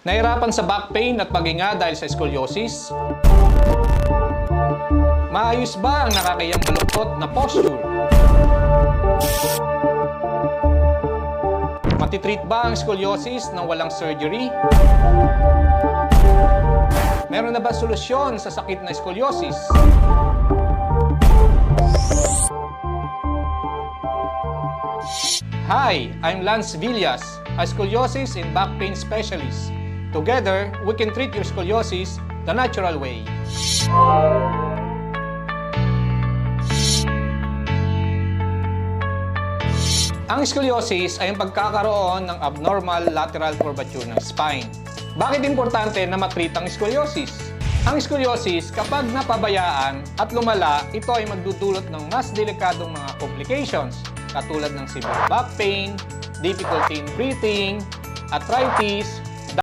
Nahirapan sa back pain at paghinga dahil sa scoliosis? Maayos ba ang nakakayang baluktot na posture? Matitreat ba ang scoliosis nang walang surgery? Meron na ba solusyon sa sakit na scoliosis? Hi, I'm Lance Villas, a scoliosis and back pain specialist. Together, we can treat your scoliosis the natural way. Ang scoliosis ay ang pagkakaroon ng abnormal lateral curvature ng spine. Bakit importante na matreat ang scoliosis? Ang scoliosis, kapag napabayaan at lumala, ito ay magdudulot ng mas delikadong mga complications katulad ng severe back pain, difficulty in breathing, arthritis,